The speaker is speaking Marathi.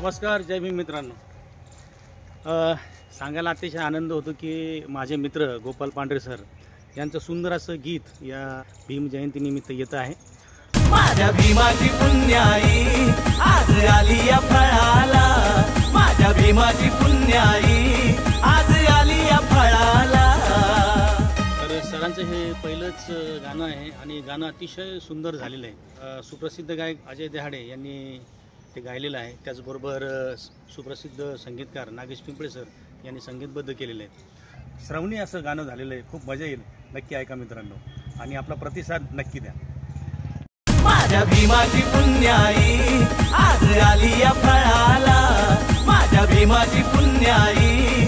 नमस्कार, जय भीम मित्रांनो. सांगायला अतिशय आनंद होतो की माझे मित्र गोपाल पांढरे सर यांचं सुंदर असं गीत या भीम जयंतीनिमित्त येत आहे. माझ्या भीमाची पुण्याई आज आली या फळाला, माझ्या भीमाची पुण्याई आज आली या फळाला. तर सरांचं हे पहिलंच गाणं आहे आणि गाणं अतिशय सुंदर झालेलं आहे. सुप्रसिद्ध गायक अजय दहाडे यांनी ते गायलेलं आहे. त्याचबरोबर सुप्रसिद्ध संगीतकार नागेश पिंपळे सर यांनी संगीतबद्ध केलेलं आहे. श्रवणी असं गाणं झालेलं आहे. खूप मजा येईल. नक्की ऐका मित्रांनो आणि आपला प्रतिसाद नक्की द्या. माझ्या भीमाची पुण्याई आज आली या फळाला, माझ्या भीमाची पुण्याई